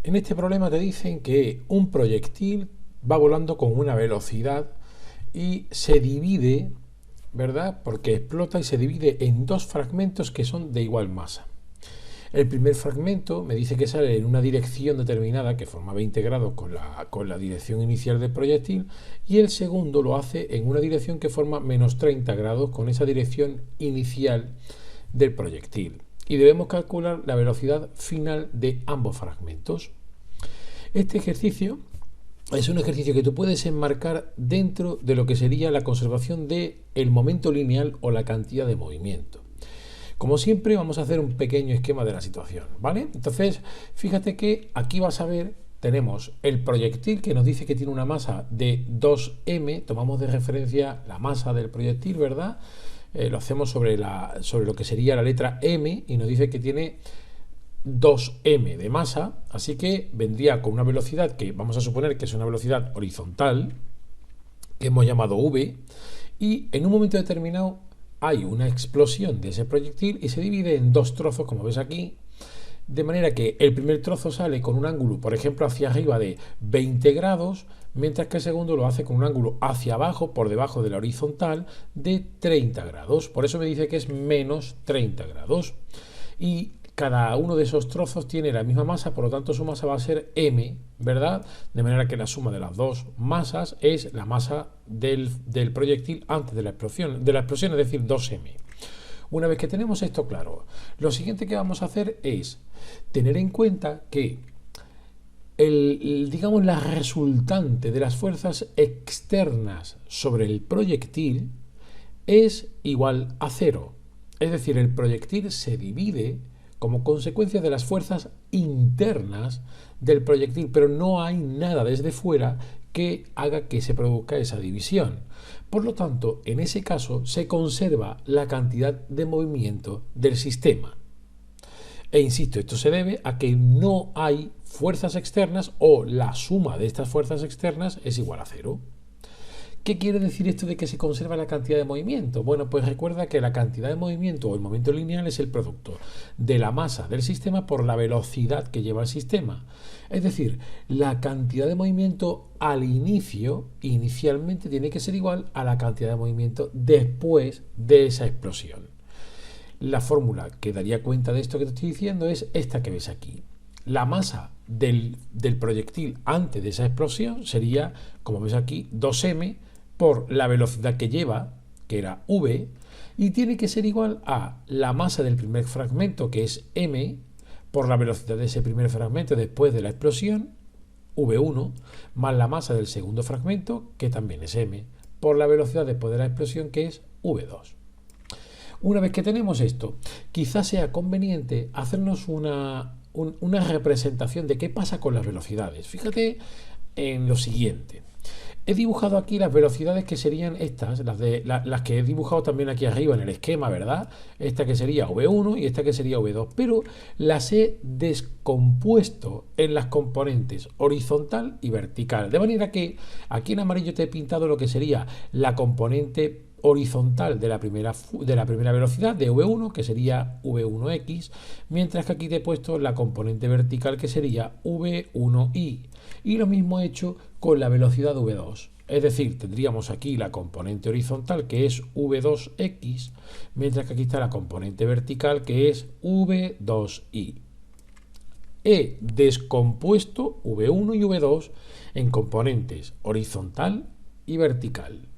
En este problema te dicen que un proyectil va volando con una velocidad y se divide, ¿verdad? Porque explota y se divide en dos fragmentos que son de igual masa. El primer fragmento me dice que sale en una dirección determinada que forma 20 grados con la dirección inicial del proyectil, y el segundo lo hace en una dirección que forma menos 30 grados con esa dirección inicial del proyectil. Y debemos calcular la velocidad final de ambos fragmentos. Este ejercicio es un ejercicio que tú puedes enmarcar dentro de lo que sería la conservación del momento lineal o la cantidad de movimiento. Como siempre, vamos a hacer un pequeño esquema de la situación, ¿vale? Entonces, fíjate que aquí vas a ver, tenemos el proyectil que nos dice que tiene una masa de 2m, tomamos de referencia la masa del proyectil, ¿verdad? Lo hacemos sobre lo que sería la letra m y nos dice que tiene 2m de masa, así que vendría con una velocidad que vamos a suponer que es una velocidad horizontal, que hemos llamado v, y en un momento determinado hay una explosión de ese proyectil y se divide en dos trozos, como ves aquí, de manera que el primer trozo sale con un ángulo, por ejemplo, hacia arriba de 20 grados, mientras que el segundo lo hace con un ángulo hacia abajo, por debajo de la horizontal, de 30 grados. Por eso me dice que es menos 30 grados. Y cada uno de esos trozos tiene la misma masa, por lo tanto su masa va a ser m, ¿verdad? De manera que la suma de las dos masas es la masa del proyectil antes de la explosión, es decir, 2m. Una vez que tenemos esto claro, lo siguiente que vamos a hacer es tener en cuenta que digamos, la resultante de las fuerzas externas sobre el proyectil es igual a cero. Es decir, el proyectil se divide como consecuencia de las fuerzas internas del proyectil, pero no hay nada desde fuera que haga que se produzca esa división. Por lo tanto, en ese caso se conserva la cantidad de movimiento del sistema. E insisto, esto se debe a que no hay fuerzas externas o la suma de estas fuerzas externas es igual a cero. ¿Qué quiere decir esto de que se conserva la cantidad de movimiento? Bueno, pues recuerda que la cantidad de movimiento o el momento lineal es el producto de la masa del sistema por la velocidad que lleva el sistema. Es decir, la cantidad de movimiento al inicio, inicialmente, tiene que ser igual a la cantidad de movimiento después de esa explosión. La fórmula que daría cuenta de esto que te estoy diciendo es esta que ves aquí. La masa del proyectil antes de esa explosión sería, como ves aquí, 2m por la velocidad que lleva, que era v, y tiene que ser igual a la masa del primer fragmento, que es m, por la velocidad de ese primer fragmento después de la explosión, v1, más la masa del segundo fragmento, que también es m, por la velocidad después de la explosión, que es v2. Una vez que tenemos esto, quizás sea conveniente hacernos una representación de qué pasa con las velocidades. Fíjate en lo siguiente. He dibujado aquí las velocidades que serían estas, las que he dibujado también aquí arriba en el esquema, ¿verdad? Esta que sería V1 y esta que sería V2, pero las he descompuesto en las componentes horizontal y vertical. De manera que aquí en amarillo te he pintado lo que sería la componente horizontal de la primera velocidad de V1, que sería V1x, mientras que aquí te he puesto la componente vertical, que sería V1y. Y lo mismo he hecho con la velocidad V2. Es decir, tendríamos aquí la componente horizontal, que es V2x, mientras que aquí está la componente vertical, que es V2y. He descompuesto V1 y V2 en componentes horizontal y vertical.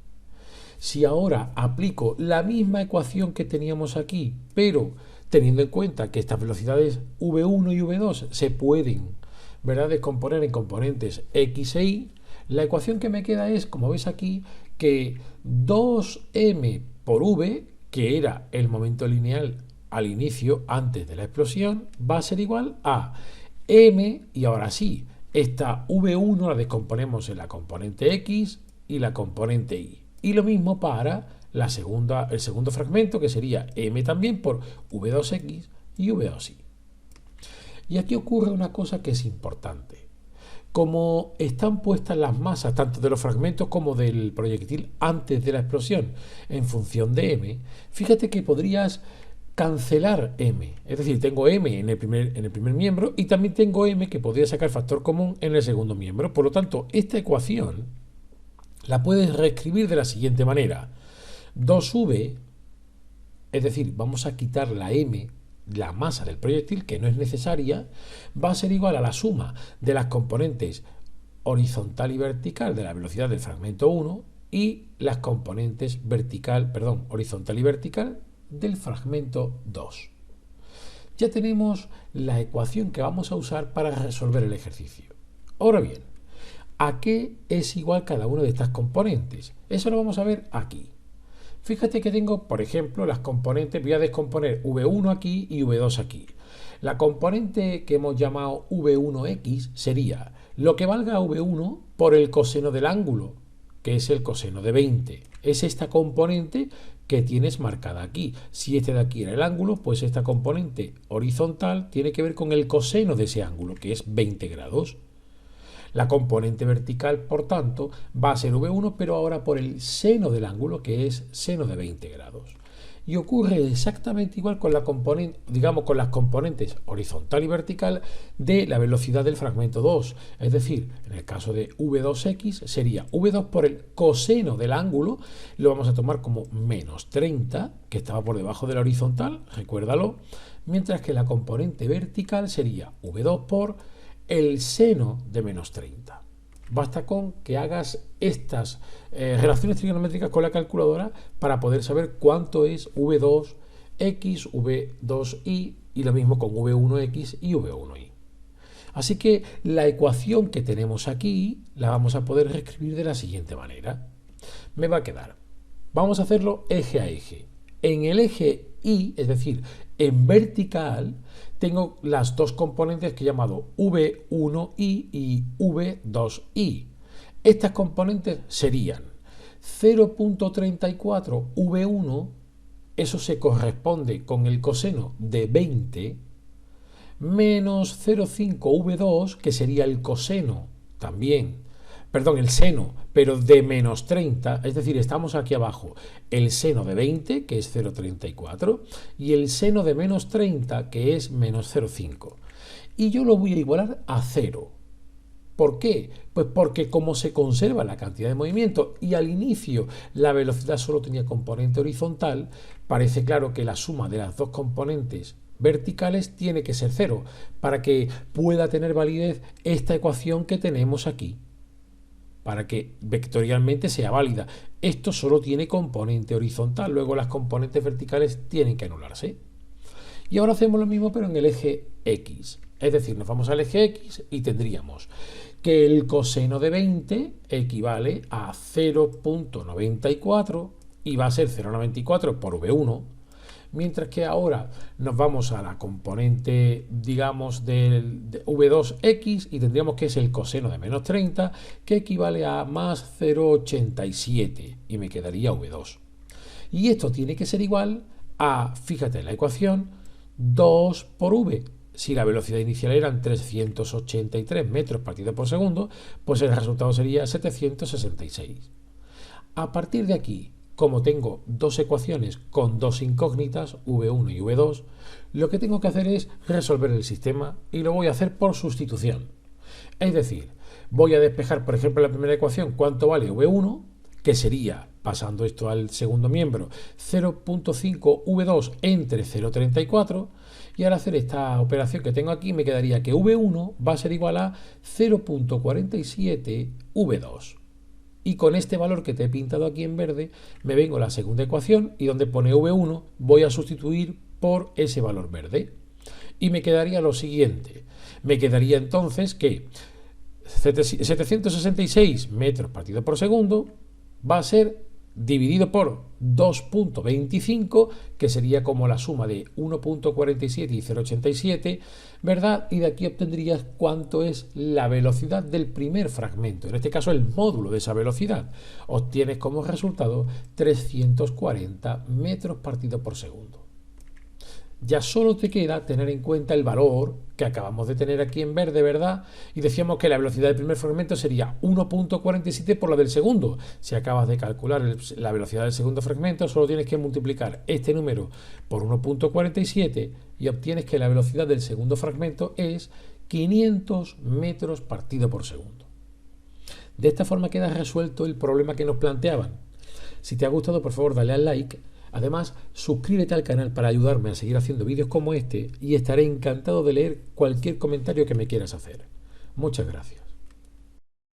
Si ahora aplico la misma ecuación que teníamos aquí, pero teniendo en cuenta que estas velocidades V1 y V2 se pueden, ¿verdad?, descomponer en componentes x e y, la ecuación que me queda es, como ves aquí, que 2m por v, que era el momento lineal al inicio, antes de la explosión, va a ser igual a m, y ahora sí, esta v1 la descomponemos en la componente x y la componente y. Y lo mismo para el segundo fragmento, que sería m también por v2x y v2y. Y aquí ocurre una cosa que es importante. Como están puestas las masas tanto de los fragmentos como del proyectil antes de la explosión en función de m, fíjate que podrías cancelar m. Es decir, tengo m en el primer miembro y también tengo m que podría sacar factor común en el segundo miembro. Por lo tanto, esta ecuación la puedes reescribir de la siguiente manera. 2v, es decir, vamos a quitar la m, la masa del proyectil, que no es necesaria, va a ser igual a la suma de las componentes horizontal y vertical de la velocidad del fragmento 1 y las componentes horizontal y vertical del fragmento 2. Ya tenemos la ecuación que vamos a usar para resolver el ejercicio. Ahora bien, ¿a qué es igual cada una de estas componentes? Eso lo vamos a ver aquí. Fíjate que tengo, por ejemplo, las componentes, voy a descomponer V1 aquí y V2 aquí. La componente que hemos llamado V1x sería lo que valga V1 por el coseno del ángulo, que es el coseno de 20. Es esta componente que tienes marcada aquí. Si este de aquí era el ángulo, pues esta componente horizontal tiene que ver con el coseno de ese ángulo, que es 20 grados. La componente vertical, por tanto, va a ser V1, pero ahora por el seno del ángulo, que es seno de 20 grados. Y ocurre exactamente igual con la componente, con las componentes horizontal y vertical de la velocidad del fragmento 2. Es decir, en el caso de V2x sería V2 por el coseno del ángulo, lo vamos a tomar como menos 30, que estaba por debajo de la horizontal, recuérdalo, mientras que la componente vertical sería V2 por el seno de menos 30. Basta con que hagas estas relaciones trigonométricas con la calculadora para poder saber cuánto es V2x, V2y y lo mismo con V1x y V1y. Así que la ecuación que tenemos aquí la vamos a poder reescribir de la siguiente manera. Me va a quedar, vamos a hacerlo eje a eje. En el eje Y, es decir, en vertical, tengo las dos componentes que he llamado V1y y V2y. Estas componentes serían 0.34 V1, eso se corresponde con el coseno de 20, menos 0,5 V2, que sería el coseno también, el seno, pero de menos 30, es decir, estamos aquí abajo, el seno de 20, que es 0,34, y el seno de menos 30, que es menos 0,5. Y yo lo voy a igualar a 0. ¿Por qué? Pues porque como se conserva la cantidad de movimiento y al inicio la velocidad solo tenía componente horizontal, parece claro que la suma de las dos componentes verticales tiene que ser 0 para que pueda tener validez esta ecuación que tenemos aquí, para que vectorialmente sea válida. Esto solo tiene componente horizontal, luego las componentes verticales tienen que anularse. Y ahora hacemos lo mismo pero en el eje X. Es decir, nos vamos al eje X y tendríamos que el coseno de 20 equivale a 0.94 y va a ser 0.94 por V1, mientras que ahora nos vamos a la componente, digamos, de V2x y tendríamos que es el coseno de menos 30, que equivale a más 0,87 y me quedaría V2. Y esto tiene que ser igual a, fíjate en la ecuación, 2 por V. Si la velocidad inicial eran 383 metros partido por segundo, pues el resultado sería 766. A partir de aquí, como tengo dos ecuaciones con dos incógnitas, V1 y V2, lo que tengo que hacer es resolver el sistema y lo voy a hacer por sustitución. Es decir, voy a despejar, por ejemplo, la primera ecuación, cuánto vale V1, que sería, pasando esto al segundo miembro, 0.5 V2 entre 0.34, y al hacer esta operación que tengo aquí me quedaría que V1 va a ser igual a 0.47 V2. Y con este valor que te he pintado aquí en verde, me vengo a la segunda ecuación y donde pone V1 voy a sustituir por ese valor verde. Y me quedaría lo siguiente. Me quedaría entonces que 766 metros partido por segundo va a ser dividido por 2.25, que sería como la suma de 1.47 y 0.87, ¿verdad? Y de aquí obtendrías cuánto es la velocidad del primer fragmento, en este caso el módulo de esa velocidad. Obtienes como resultado 340 metros partido por segundo. Ya solo te queda tener en cuenta el valor que acabamos de tener aquí en verde, ¿verdad? Y decíamos que la velocidad del primer fragmento sería 1,47 por la del segundo. Si acabas de calcular la velocidad del segundo fragmento, solo tienes que multiplicar este número por 1,47 y obtienes que la velocidad del segundo fragmento es 500 metros partido por segundo. De esta forma queda resuelto el problema que nos planteaban. Si te ha gustado, por favor, dale al like. Además, suscríbete al canal para ayudarme a seguir haciendo vídeos como este y estaré encantado de leer cualquier comentario que me quieras hacer. Muchas gracias.